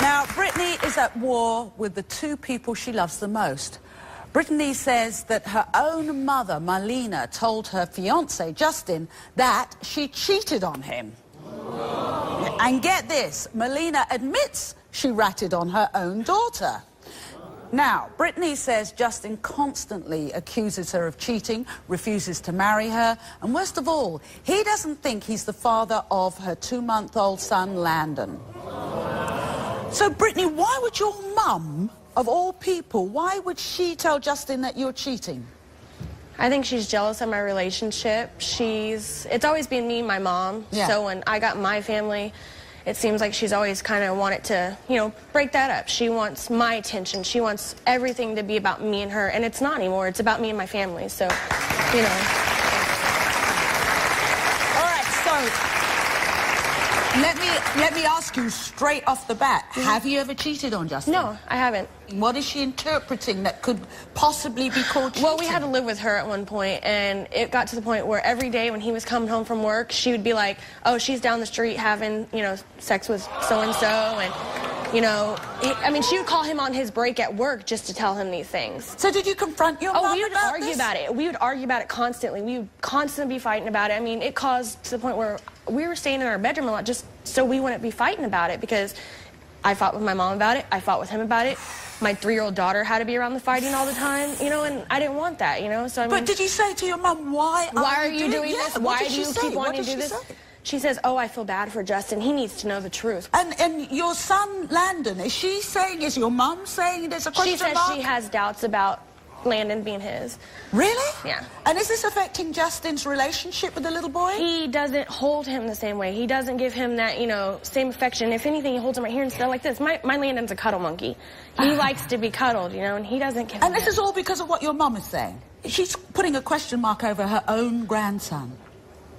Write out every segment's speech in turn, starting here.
Now, Brittany is at war with the two people she loves the most. Brittany says that her own mother, Marlena, told her fiancé, Justin, that she cheated on him. And get this, Marlena admits she ratted on her own daughter. Now, Brittany says Justin constantly accuses her of cheating, refuses to marry her, and worst of all, he doesn't think he's the father of her 2-month-old son, Landon. So, Brittany, why would your mum, of all people, why would she tell Justin that you're cheating? I think she's jealous of my relationship. It's always been me and my mom. Yeah. So when I got my family, it seems like she's always kind of wanted to, you know, break that up. She wants my attention. She wants everything to be about me and her, and it's not anymore. It's about me and my family, so, you know. All right, so let me ask you straight off the bat, have you ever cheated on Justin? No, I haven't. What is she interpreting that could possibly be called cheating? Well, we had to live with her at one point, and it got to the point where every day when he was coming home from work, she would be like, oh, she's down the street having, you know, sex with so-and-so, and, you know, I mean, she would call him on his break at work just to tell him these things. So did you confront your mom about this? Oh, we would argue about it. We would argue about it constantly. We would constantly be fighting about it. I mean, it caused to the point where we were staying in our bedroom a lot just so we wouldn't be fighting about it, because I fought with my mom about it. I fought with him about it. My 3-year-old daughter had to be around the fighting all the time, you know, and I didn't want that, you know. So I mean, but did you say to your mom, why are you doing this? Why do you keep wanting to do this? She says, oh, I feel bad for Justin. He needs to know the truth. And your son, Landon, is she saying, is your mom saying there's a question mark? She says she has doubts about Landon being his. Really? Yeah. And is this affecting Justin's relationship with the little boy? He doesn't hold him the same way. He doesn't give him that, you know, same affection. If anything, he holds him right here and stuff like this. My Landon's a cuddle monkey. He likes to be cuddled, you know, and he doesn't give him And this is all because of what your mom is saying? She's putting a question mark over her own grandson.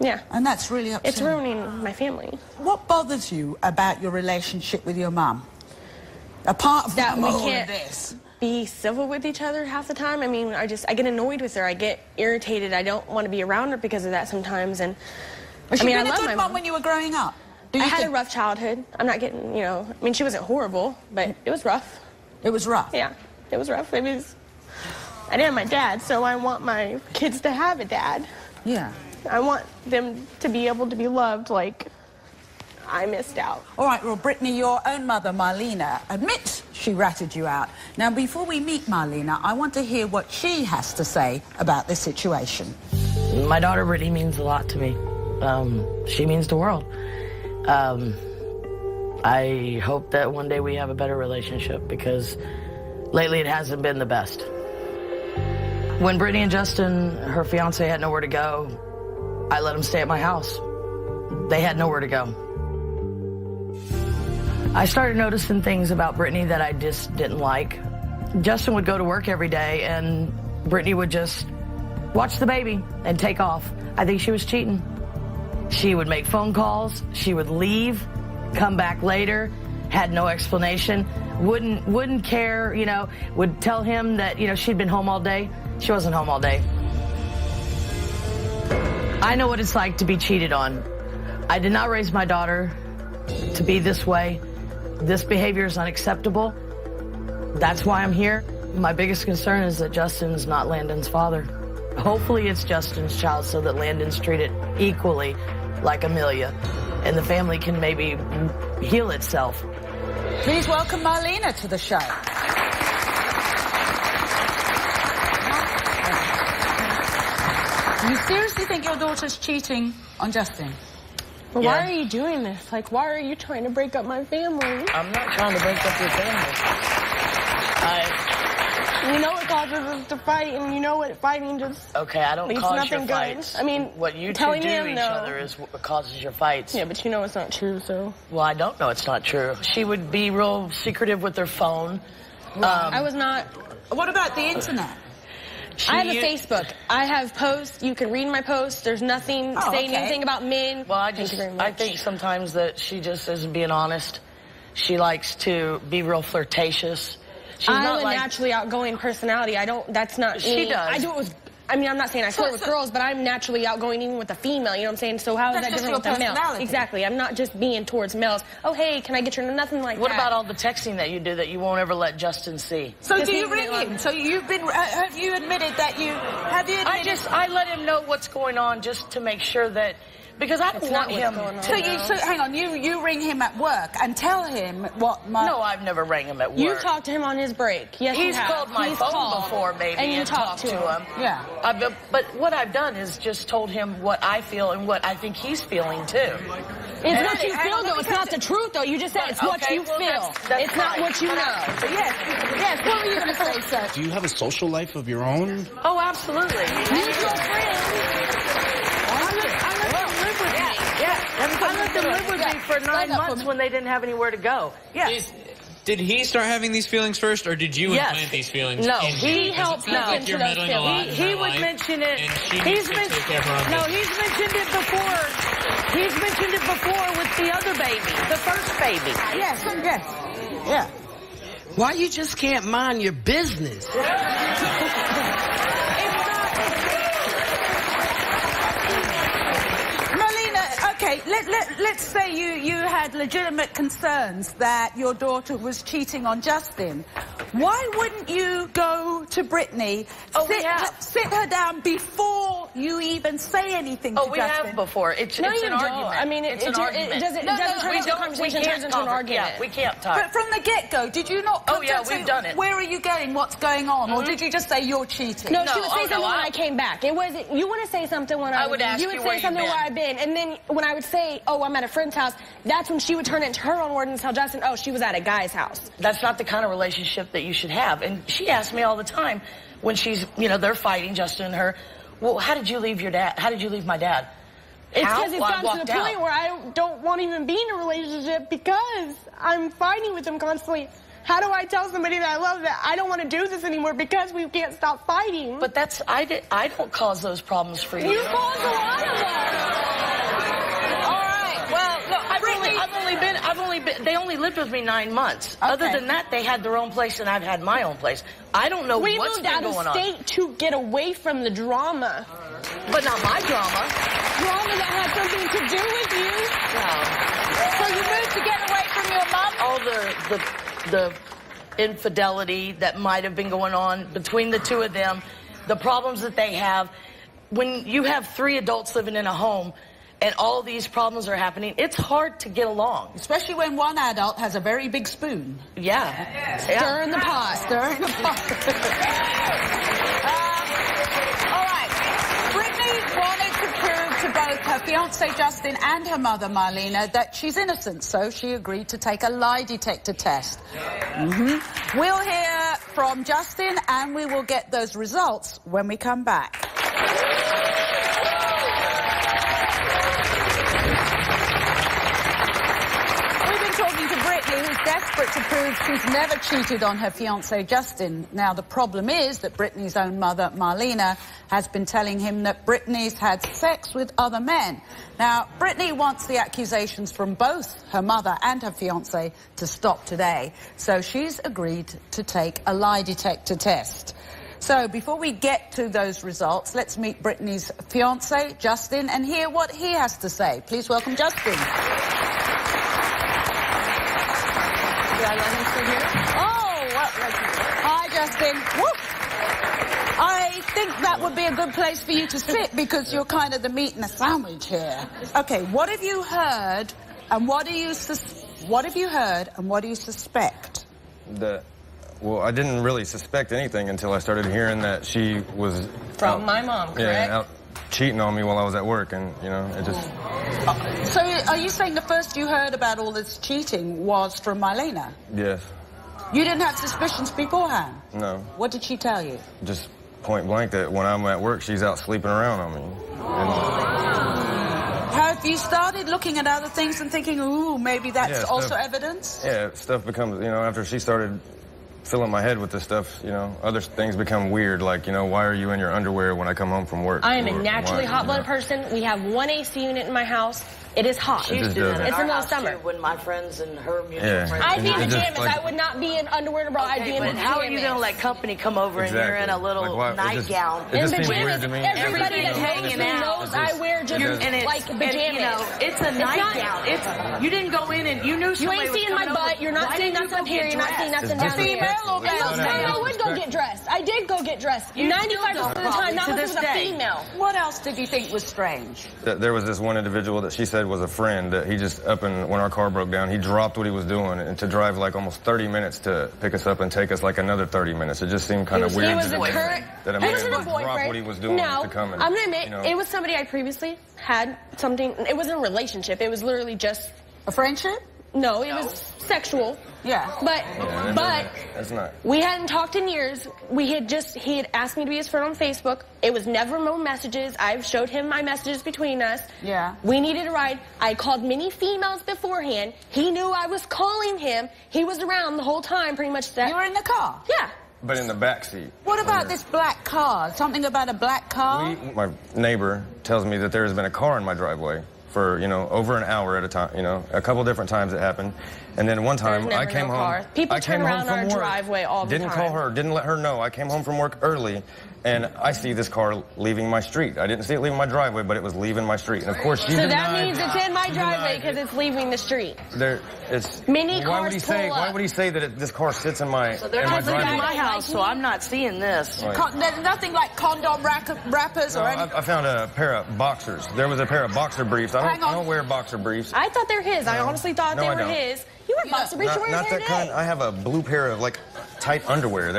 Yeah. And that's really upsetting. It's ruining my family. What bothers you about your relationship with your mom? Apart from all of this. Be civil with each other half the time. I mean, I get annoyed with her. I get irritated. I don't want to be around her because of that sometimes. And was she been a good mom when you were growing up? I had a rough childhood. I'm not getting, you know, I mean, she wasn't horrible, but it was rough. It was rough? Yeah, it was rough. I didn't have my dad, so I want my kids to have a dad. Yeah. I want them to be able to be loved like I missed out. All right, well, Brittany, your own mother, Marlena, admits she ratted you out. Now, before we meet Marlena, I want to hear what she has to say about this situation. My daughter Brittany means a lot to me. She means the world. I hope that one day we have a better relationship, because lately it hasn't been the best. When Brittany and Justin, her fiance, had nowhere to go, I let them stay at my house. They had nowhere to go. I started noticing things about Brittany that I just didn't like. Justin would go to work every day, and Brittany would just watch the baby and take off. I think she was cheating. She would make phone calls, she would leave, come back later, had no explanation, wouldn't care, you know, would tell him that, you know, she'd been home all day. She wasn't home all day. I know what it's like to be cheated on. I did not raise my daughter to be this way. This behavior is unacceptable. That's why I'm here. My biggest concern is that Justin's not Landon's father. Hopefully it's Justin's child, so that Landon's treated equally like Amelia, and the family can maybe heal itself. Please welcome Marlena to the show. You seriously think your daughter's cheating on Justin? Well, why are you doing this? Like, why are you trying to break up my family? I'm not trying to break up your family. You know it causes us to fight, and you know what fighting just Okay, I don't cause nothing your good. fights. I mean, what you two telling do to him, each no. other is what causes your fights. Yeah, but you know it's not true, so. Well, I don't know it's not true. She would be real secretive with her phone. I was not. What about the internet? I have a Facebook. I have posts. You can read my posts. There's nothing saying anything about men. Well, I think sometimes that she just isn't being honest. She likes to be real flirtatious. She's I'm not a like, naturally outgoing personality. That's not She me. does. I do it with I mean, I'm not saying I flirt with girls, but I'm naturally outgoing even with a female, you know what I'm saying? So how is that different with a male? Exactly. I'm not just being towards males. Oh, hey, can I get your number? Nothing like that. What about all the texting that you do that you won't ever let Justin see? So do you ring him? So you've been, have you admitted that you, I let him know what's going on just to make sure that, because I don't want him. So hang on, you ring him at work and tell him what No, I've never rang him at work. You talked to him on his break. Yes, he's called my phone before, maybe, and you talked to him. Yeah. But what I've done is just told him what I feel and what I think he's feeling too. It's what you feel, though. It's not the truth, though. You just said it's what you feel. It's not what you know. Yes. What were you going to say, sir? Do you have a social life of your own? Oh, absolutely. Mutual friends. I let them live with me for 9 months when they didn't have anywhere to go. Yes. Did he start having these feelings first, or did you implant these feelings? No, he helped me into those feelings. He would mention it. He's mentioned it before. He's mentioned it before with the other baby, the first baby. Yes. Yeah. Why you just can't mind your business? Okay, let's say you had legitimate concerns that your daughter was cheating on Justin. Why wouldn't you go to Brittany, sit her down before you even say anything to Justin? We have before. It's an argument. I mean, it doesn't turn into a conversation, it turns into an argument. Yeah, we can't talk. But from the get-go, did you not we've done it. Where are you going? What's going on? Or did you just say you're cheating? No, she would say something when I came back. It wasn't, you wouldn't say something when I would ask you would say something where I've been. And then when I would say, oh, I'm at a friend's house, that's when she would turn it into her own word and tell Justin, oh, she was at a guy's house. That's not the kind of relationship that you should have. And she asks me all the time when she's, they're fighting, Justin and her, well, how did you leave your dad? How did you leave my dad? It's because it's gotten to the point where I don't want to even be in a relationship because I'm fighting with him constantly. How do I tell somebody that I love that I don't want to do this anymore because we can't stop fighting? But I don't cause those problems for you. You cause a lot of them. They only lived with me 9 months. Okay. Other than that, they had their own place and I've had my own place. I don't know what's been going on. We moved out of state to get away from the drama. But not my drama. Drama that had something to do with you. No. So you moved to get away from your mom? All the infidelity that might have been going on between the two of them, the problems that they have. When you have 3 adults living in a home, and all these problems are happening, it's hard to get along. Especially when one adult has a very big spoon. Yeah. Stir in the pot. Stir in the pot. All right. Brittany wanted to prove to both her fiancé Justin and her mother Marlena that she's innocent, so she agreed to take a lie detector test. We'll hear from Justin and we will get those results when we come back. Who's desperate to prove she's never cheated on her fiancé Justin. Now, the problem is that Brittany's own mother, Marlena, has been telling him that Brittany's had sex with other men. Now, Brittany wants the accusations from both her mother and her fiancé to stop today, so she's agreed to take a lie detector test. So, before we get to those results, let's meet Brittany's fiancé, Justin, and hear what he has to say. Please welcome Justin. Hi, Justin. Woo. I think that would be a good place for you to sit because you're kind of the meat in the sandwich here. Okay, what have you heard and what do you suspect? Well, I didn't really suspect anything until I started hearing that she was from my mom, correct? Out cheating on me while I was at work, and it just. So, are you saying the first you heard about all this cheating was from Marlena? Yes. You didn't have suspicions beforehand? No. What did she tell you? Just point blank that when I'm at work, she's out sleeping around on me. Have you started looking at other things and thinking, ooh, maybe that's also evidence? Yeah, stuff becomes, after she started filling my head with this stuff, other things become weird, like, why are you in your underwear when I come home from work? I am a naturally hot-blooded person. We have 1 AC unit in my house. It is hot. She used to do that it's in the middle our of summer. too, when my friends and her mutual friends. I'd be in It just, pajamas. like- I would not be in underwear and a bra. I'd be in But pajamas. how are you going to let company come over and you're in a little nightgown? It In just seems weird pajamas. to me. Everybody that knows hanging me out. knows I wear just like pajamas. And, you know, it's a nightgown. It's you didn't go in and you knew You somebody ain't was seeing my coming butt. over. You're not Why seeing didn't you nothing go here. get You're not seeing dressed? nothing down here. Female And most times I would go get dressed. I did go get dressed. 95% of the time, not To unless this it was a day. female. What else did you think was strange? There was this one individual that she said was a friend that he just up and when our car broke down, he dropped what he was doing and to drive like almost 30 minutes to pick us up and take us like another 30 minutes. It just seemed kind of weird He was a that current. that a He man wasn't a would drop boyfriend. what he was doing No, to come and, I'm gonna admit, you know. it was somebody I previously had something. It wasn't a relationship. It was literally just A friendship? no. It was sexual. Yeah. But That's not. we hadn't talked in years. He had asked me to be his friend on Facebook. It was never no messages. I've showed him my messages between us. Yeah. We needed a ride. I called many females beforehand. He knew I was calling him. He was around the whole time, pretty much. You were in the car? Yeah. But in the back seat. What about this black car? Something about a black car? My neighbor tells me that there has been a car in my driveway for, over an hour at a time, a couple different times it happened. And then one time There's I never came no home. car. People I turn came around home from our work, driveway all the didn't call time. her, didn't let her know. I came home from work early and I see this car leaving my street. I didn't see it leaving my driveway, but it was leaving my street. And of course she So denied, that means it's in my she driveway denied because it. it's leaving the street. Many why cars would he say? pull Why up. would he say that this car sits in my So they're in my not living in driveway? my house, so I'm not seeing this. Right. There's nothing like condom wrappers No, or anything? I found a pair of boxers. There was a pair of boxer briefs. Hang on. I don't wear boxer briefs. I thought they were his. I honestly thought No, they I were don't. his. You wear boxer briefs. You wear Not your that hair kind. today. I have a blue pair of like tight underwear.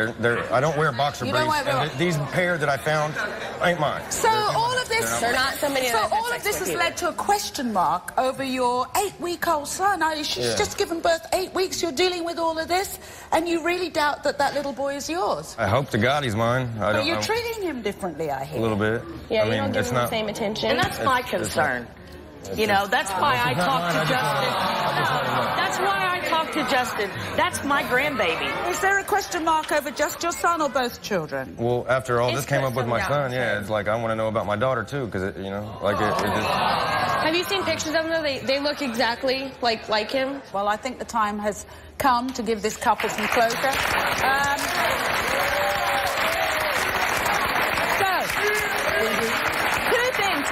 I don't wear boxer You briefs. don't wear- And these pair that I found ain't mine. So all of this... They're not somebody So that has all of sex this with has you. led to a question mark over your 8-week-old son. She's Yeah. just given birth 8 weeks. You're dealing with all of this, and you really doubt that little boy is yours. I hope to God he's mine. I But don't. you're treating him differently, I hear. a little bit. Yeah, I you mean, don't give it's them the not. same attention. And that's my concern. That's why I talked to Justin. No, that's why I talked to Justin. That's my grandbaby. Is there a question mark over just your son or both children? Well, after all It's this came up with my just son, some yeah, it's like I want to know about my daughter too, because it just. Have you seen pictures of them? They look exactly like him. Well, I think the time has come to give this couple some closure. Two things.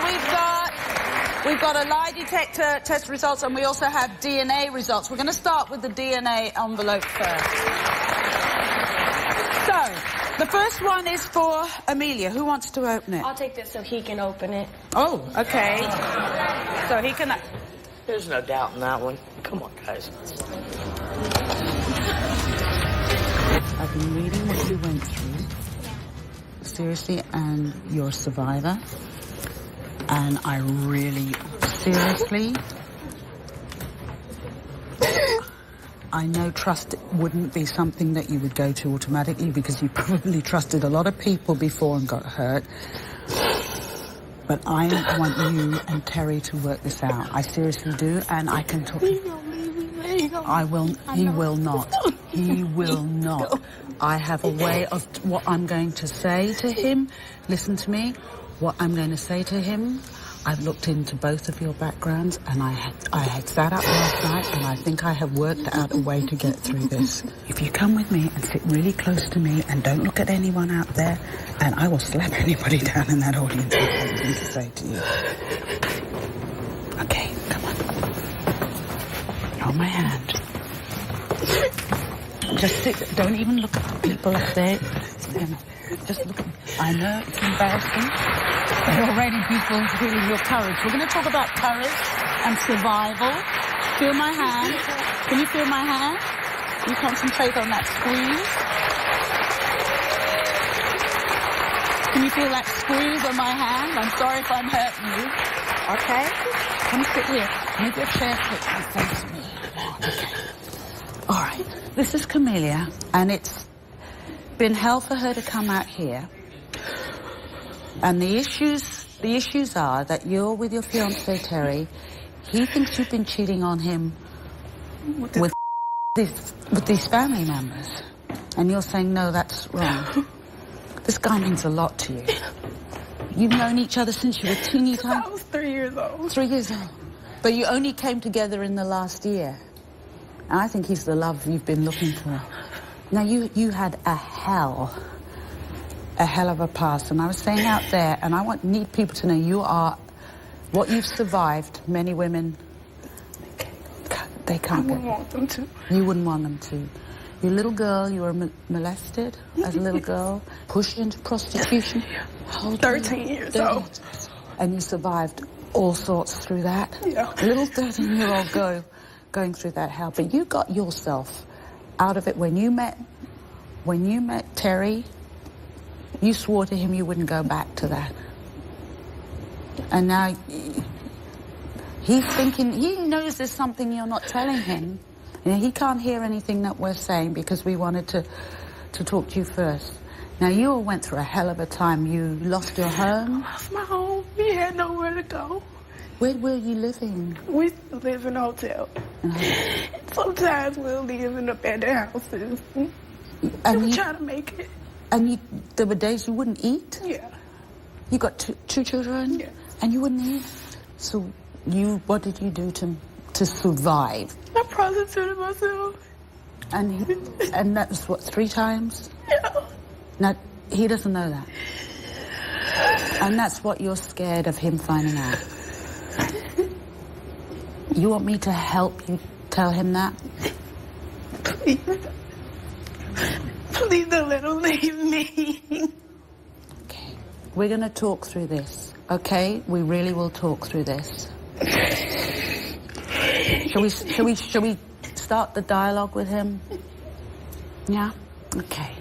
We've got a lie detector test results, and we also have DNA results. We're going to start with the DNA envelope first. So, the first one is for Amelia. Who wants to open it? I'll take this so he can open it. Oh, okay. So he can... There's no doubt in that one. Come on, guys. I've been reading what you went through. Seriously, and you're a survivor. And I really, seriously, I know trust wouldn't be something that you would go to automatically because you probably trusted a lot of people before and got hurt. But I want you and Terry to work this out. I seriously do, and I can talk. I will. He will not. He will not. I have a way of what I'm going to say to him. Listen to me. What I'm going to say to him. I've looked into both of your backgrounds, and I had sat up last night, and I think I have worked out a way to get through this. If you come with me and sit really close to me and don't look at anyone out there, and I will slap anybody down in that audience with anything to say to you. Okay, come on. Hold my hand. Just sit. Don't even look at the people up there. Just look at me. I know it's embarrassing. But already people feeling your courage. We're going to talk about courage and survival. Feel my hand. Can you feel my hand? You concentrate on that squeeze. Can you feel that squeeze on my hand? I'm sorry if I'm hurting you. Okay? Come sit here. Move your chair quick and face me. Okay. All right. This is Camellia, and it's been hell for her to come out here. And the issues are that you're with your fiancé Terry. He thinks you've been cheating on him with these family members, and you're saying no, that's wrong. This guy means a lot to you. You've known each other since you were teeny tiny. I was 3 years old. 3 years old. But you only came together in the last year. And I think he's the love you've been looking for. Now, you had a hell of a past. And I was saying out there, and I need people to know you are what you've survived. Many women, they can't. I wouldn't want them to. You wouldn't want them to. You're a little girl, you were molested as a little girl, pushed into prostitution. 13 years old. And you survived all sorts through that. Yeah. A little 13-year-old girl going through that hell. But you got yourself out of it when you met Terry. You swore to him you wouldn't go back to that. And now he's thinking, he knows there's something you're not telling him. You know, he can't hear anything that we're saying because we wanted to talk to you first. Now, you all went through a hell of a time. You lost your home. I lost my home. We had nowhere to go. Where were you living? We live in a hotel. Sometimes we'll live in abandoned houses. And we try to make it. And there were days you wouldn't eat? Yeah. You got two children? Yeah. And you wouldn't eat? So what did you do to survive? I prostituted myself. And that was what, 3 times? Yeah. Now, he doesn't know that. And that's what you're scared of him finding out. You want me to help you tell him that? Please. Please don't let him leave me. Okay. We're going to talk through this, okay? We really will talk through this. Shall we start the dialogue with him? Yeah? Okay.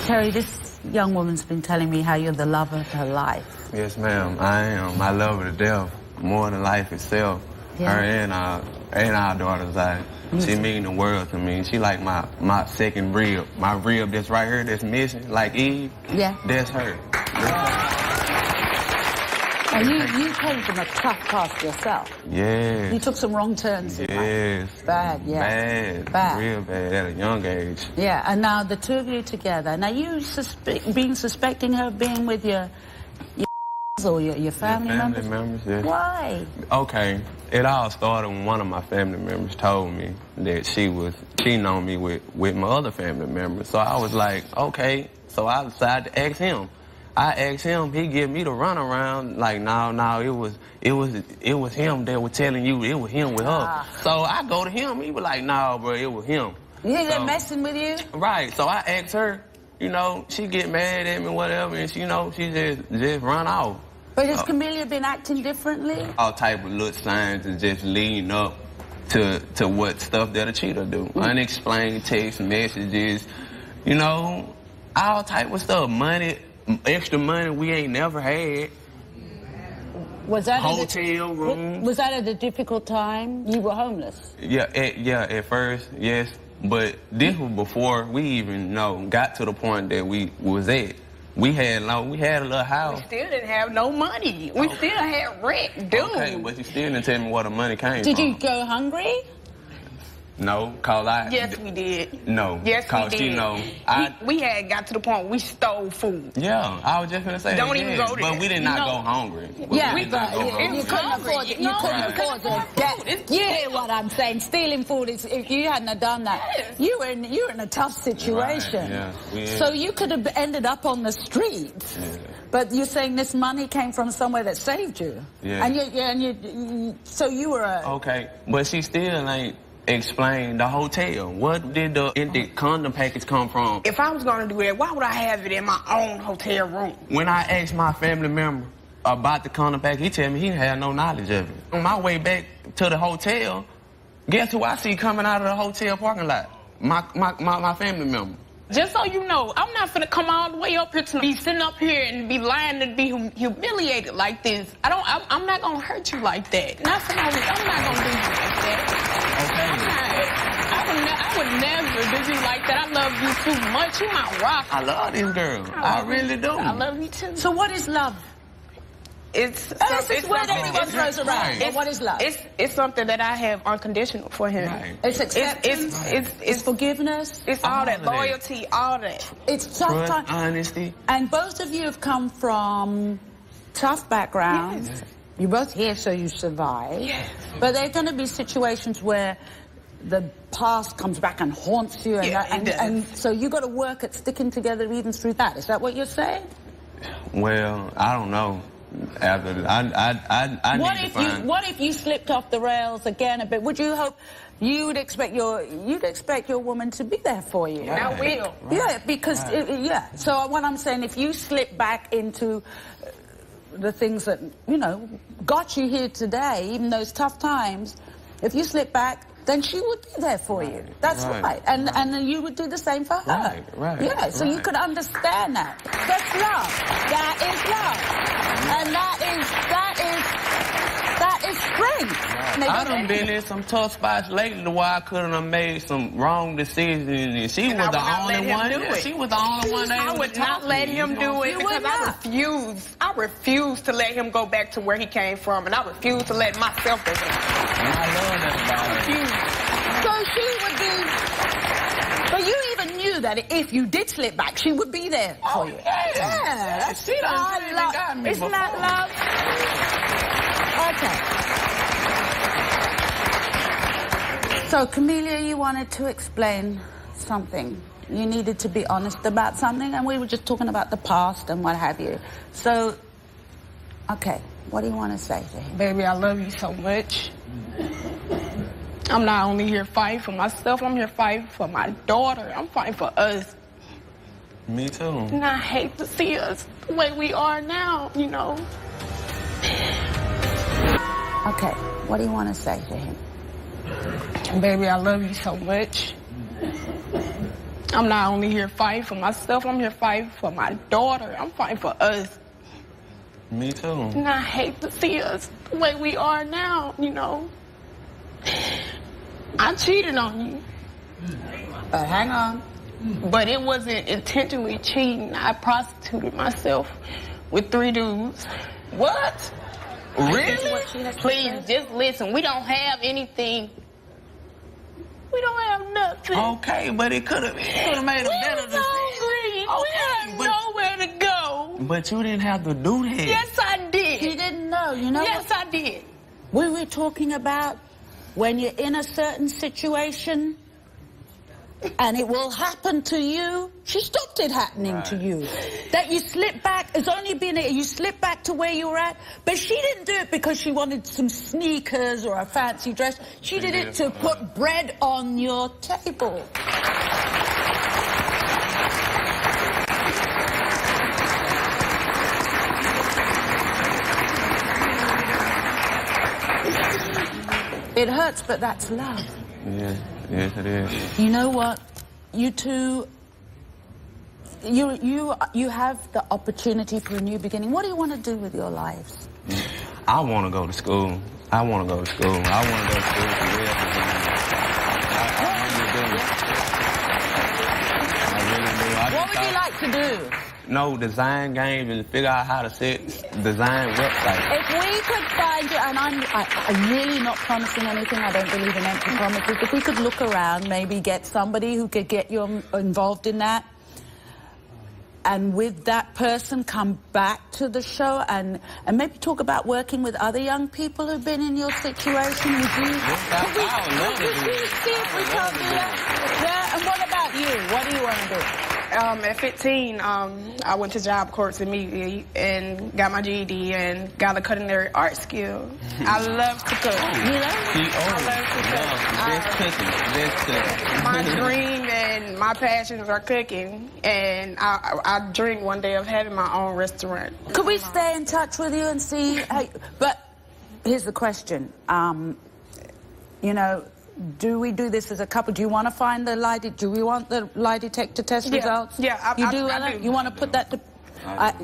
Terry, this young woman's been telling me how you're the love of her life. Yes, ma'am. I am. I love her to death, more than life itself. Yeah. Her and our daughters. She mean the world to me. She like my second rib. My rib that's right here, that's missing, like Eve. Yeah. That's her. And you came from a tough past yourself. Yes. You took some wrong turns. Yes. Bad, yeah. Bad. Real bad at a young age. Yeah, and now the two of you together. Now you been suspecting her of being with your or your family members? Yes. Why? Okay. It all started when one of my family members told me that she cheating on me with my other family members. So I was like, okay. So I decided to ask him. I asked him, he give me the runaround, like, no, it was him that was telling you it was him with her. So I go to him, he was like, no, bro, it was him. You think they're messing with you? Right, so I asked her, you know, she get mad at me, whatever, and she, you know, she just run off. But has Camellia been acting differently? All type of little signs is just leading up to what stuff that a cheater do. Unexplained text messages, you know, all type of stuff, money. Extra money we ain't never had. Was that hotel room? Was that at a difficult time? You were homeless. Yeah, at first, yes. But this was before we even got to the point that we was at. We had a little house. We still didn't have no money. We still had rent, dude. Okay, but you still didn't tell me where the money came from. Did you go hungry? No, cause Yes, we did. No. Yes, cause we did. You know, we had got to the point where we stole food. Yeah, I was just gonna say. Don't even go there. But we did not go hungry. Yeah, we couldn't afford it. You couldn't afford it. You hear what I'm saying? Stealing food is. If you hadn't have done that, you were in a tough situation. Right, yeah, so you could have ended up on the streets. Yeah. But you're saying this money came from somewhere that saved you. Yeah. So you were okay, but she still ain't explain the hotel. What did the condom package come from? If I was going to do that, why would I have it in my own hotel room? When I asked my family member about the condom package, he told me he had no knowledge of it. On my way back to the hotel, guess who I see coming out of the hotel parking lot? My family member. Just so you know, I'm not finna come all the way up here to be sitting up here and be lying and be humiliated like this. I'm not gonna hurt you like that. Not for no reason. I'm not gonna do you like that. Okay. I would never do you like that. I love you too much. You my rock. I love this girl. I really do. I love you too. So what is love? It's what everyone throws around. What is love? It's something that I have unconditional for him. Right. It's acceptance. It's forgiveness. It's all that loyalty, all that. It's tough time. Honesty. And both of you have come from tough backgrounds. Yes. You're both here, so you survive. Yes. But there are going to be situations where the past comes back and haunts you, and so you got to work at sticking together even through that. Is that what you're saying? Well, I don't know. After I What need if to find. what if you slipped off the rails again a bit? Would you hope you'd expect your woman to be there for you? And I will. Yeah, because So what I'm saying, if you slip back into the things that got you here today, even those tough times, if you slip back, then she would be there for you. That's right. And you would do the same for her. Right. Yeah, so you could understand that. That's love. That is love. And that is strength. Right. I done been in some tough spots lately where I could have made some wrong decisions, and she was the only one. She was the only one. I would not let him do it because I refuse to let him go back to where he came from, and I refuse to let myself go back. And I love that about her. So she would be... But you even knew that if you did slip back, she would be there for you. Yeah, that's she done got me Isn't before. that love? Okay. So, Camellia, you wanted to explain something. You needed to be honest about something, and we were just talking about the past and what have you. So, okay, what do you want to say to him? Baby, I love you so much. I'm not only here fighting for myself, I'm here fighting for my daughter. I'm fighting for us. Me too. And I hate to see us the way we are now, Okay, what do you want to say to him? Baby, I love you so much. I'm not only here fighting for myself, I'm here fighting for my daughter. I'm fighting for us. Me too. And I hate to see us the way we are now, I cheated on you. Hang on. But it wasn't intentionally cheating. I prostituted myself with 3 dudes. What? Really? Please, just listen. We don't have anything. We don't have nothing. Okay, but it could have made a better decision. We had nowhere to go. But you didn't have to do that. Yes, I did. He didn't know, Yes, I did. We were talking about when you're in a certain situation and it will happen to you. She stopped it happening to you. That you slip back, it's only been you slip back to where you were at, but she didn't do it because she wanted some sneakers or a fancy dress. She did it to put bread on your table. It hurts, but that's love. Yeah, yes it is. You know what? You two, you have the opportunity for a new beginning. What do you want to do with your lives? I want to go to school. I want to go to school. I want to go to school for real. I really do. What would you like to do? No, design games and figure out how to design websites. If we could find you, and I'm really not promising anything, I don't believe in empty promises, if we could look around, maybe get somebody who could get you involved in that, and with that person come back to the show and maybe talk about working with other young people who've been in your situation. Would you see if we can't do that? Yeah, and what about you? What do you want to do? At 15, I went to job courts immediately and got my GED and got a culinary art skill. I love to cook. You know? I love to cook. Just cooking. My dream and my passions are cooking, and I dream one day of having my own restaurant. Could we stay in touch with you and see? But here's the question. Do we do this as a couple? Do you want to find the lie? Do we want the lie detector test results? Yeah, I do. You want to put that to?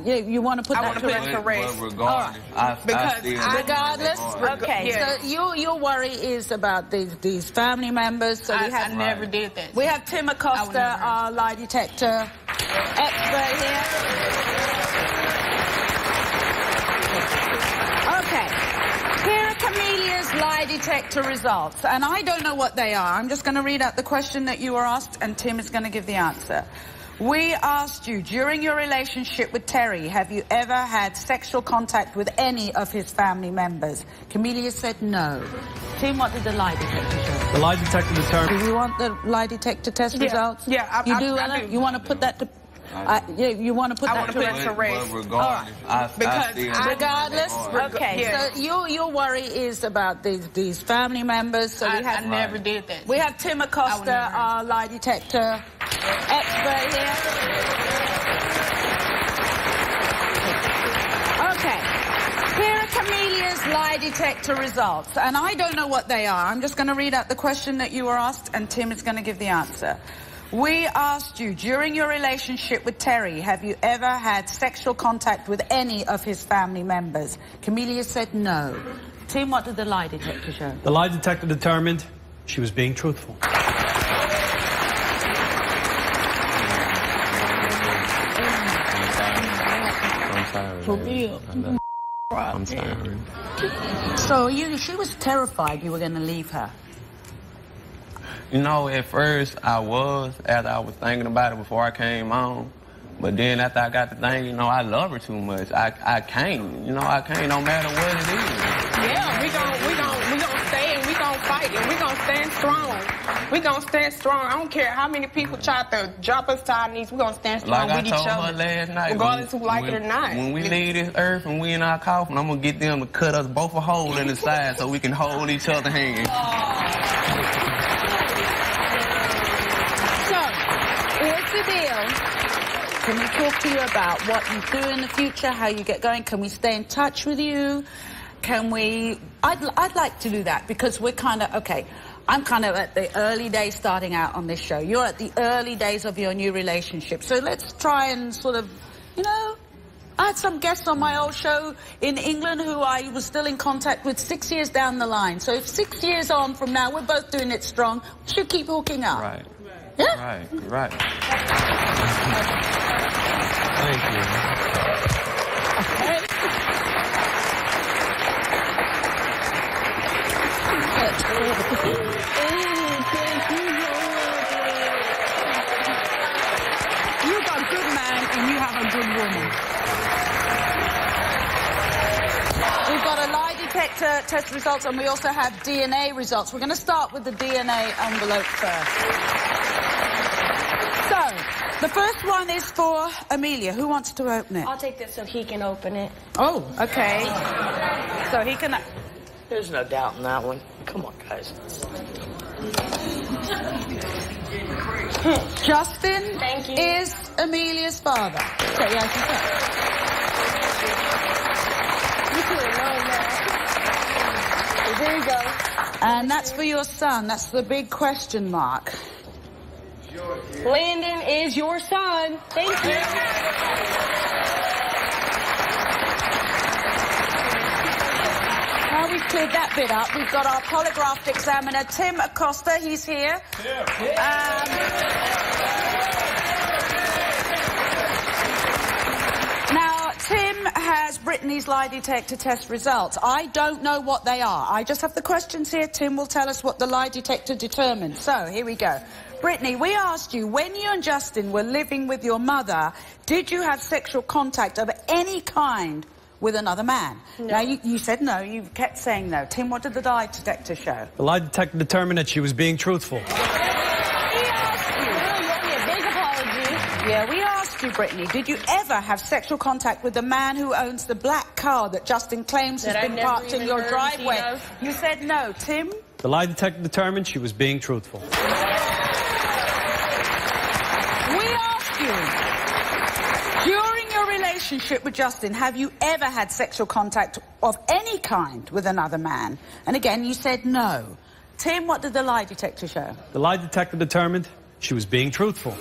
You want to put that to rest? Regardless. Okay. So your worry is about these family members. So I never did that. We have Tim Acosta, our lie detector expert here. lie detector results, and I don't know what they are. I'm just going to read out the question that you were asked, and Tim is going to give the answer. We asked you, during your relationship with Terry, have you ever had sexual contact with any of his family members? Camellia said no. Tim, what did the lie detector show? The lie detector determined... Do you want the lie detector test results? Yeah, you do, I Ella? do. You want to put that to... yeah, you want to put that to rest. But regardless, regardless? Okay, so your worry is about these family members. So we have I never did that. We have Tim Acosta, our lie detector expert here. Okay. Here are Camelia's lie detector results, and I don't know what they are. I'm just going to read out the question that you were asked, and Tim is going to give the answer. We asked you, during your relationship with Terry, have you ever had sexual contact with any of his family members? Camellia said no. Tim, what did the lie detector show? The lie detector determined she was being truthful. For real. I'm sorry. So she was terrified you were going to leave her. You know, at first I was, after I was thinking about it before I came on. But then after I got to thinking, you know, I love her too much. I can't, you know, I can't no matter what it is. Yeah, we gonna stay and we gonna fight and we gonna stand strong. We gonna stand strong. I don't care how many people try to drop us to our knees. We gonna stand strong like with each other. Like I told her last night. Regardless who like it or not. When we leave this earth and we in our coffin, I'm gonna get them to cut us both a hole in the side so we can hold each other hands. Here's the deal. Can we talk to you about what you do in the future, how you get going? Can we stay in touch with you? Can we... I'd like to do that because we're kind of... Okay, I'm kind of at the early days starting out on this show. You're at the early days of your new relationship. So let's try and sort of, you know... I had some guests on my old show in England who I was still in contact with 6 years down the line. So if 6 years on from now we're both doing it strong, we should keep hooking up. Right. Yeah? Right. Thank you. You got a good man and you have a good woman. We've got a lie detector test results and we also have DNA results. We're going to start with the DNA envelope first. So, the first one is for Amelia. Who wants to open it? I'll take this so he can open it. Oh, okay. So he can... There's no doubt in that one. Come on, guys. Justin Thank you. is Amelia's father. Okay, yeah, You could have known that. So there you go. and that's for your son. That's the big question mark. Landon is your son. Thank you. Now we've cleared that bit up, we've got our polygraph examiner, Tim Acosta. He's here. Now, Tim has Brittany's lie detector test results. I don't know what they are. I just have the questions here. Tim will tell us what the lie detector determined. So, here we go. Brittany, we asked you, when you and Justin were living with your mother, did you have sexual contact of any kind with another man? No. Now, you said no. You kept saying no. Tim, what did the lie detector show? The lie detector determined that she was being truthful. Yeah, we asked you, Brittany, did you ever have sexual contact with the man who owns the black car that Justin claims has been parked in your driveway? You said no. Tim? The lie detector determined she was being truthful. We asked you, during your relationship with Justin, have you ever had sexual contact of any kind with another man? And again, you said no. Tim, what did the lie detector show? The lie detector determined she was being truthful.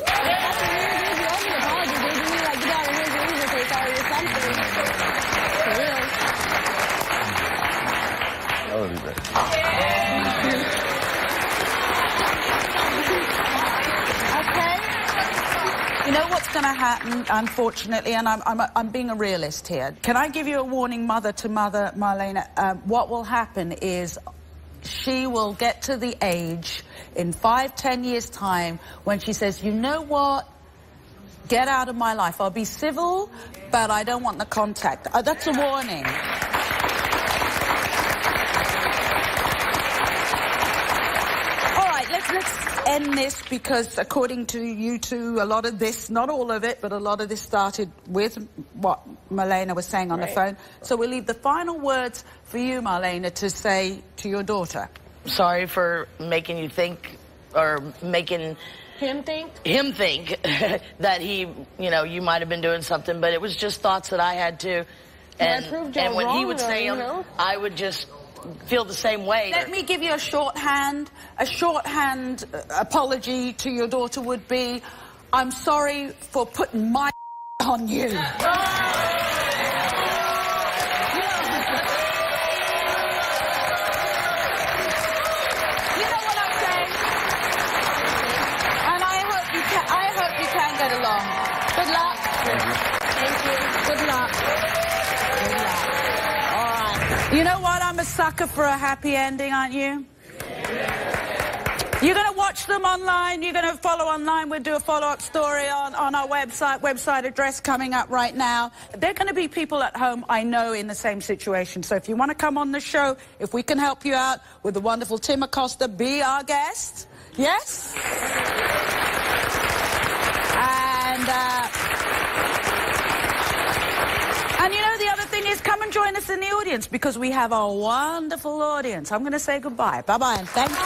You know what's going to happen, unfortunately, and I'm being a realist here. Can I give you a warning, mother to mother, Marlena? What will happen is she will get to the age in 5-10 years' time when she says, you know what? Get out of my life. I'll be civil, but I don't want the contact. That's a warning. All right, let's end this, because according to you two, a lot of this, not all of it, but a lot of this started with what Marlena was saying on the phone. So we'll leave the final words for you, Marlena, to say to your daughter. Sorry for making you think, or making him think that he, you know, you might have been doing something, but it was just thoughts that I had too. And when he would say them, I would just feel the same way. Let me give you a shorthand. A shorthand apology to your daughter would be, I'm sorry for putting my on you. Get along. Good luck. Thank you. Thank you. Good luck. Good luck. All right. You know what? I'm a sucker for a happy ending, aren't you? You're going to watch them online. You're going to follow online. We'll do a follow-up story on our website address coming up right now. There are going to be people at home, I know, in the same situation. So if you want to come on the show, if we can help you out with the wonderful Tim Acosta, be our guest. Yes? And you know, the other thing is, come and join us in the audience, because we have a wonderful audience. I'm going to say goodbye. Bye-bye, and thank you.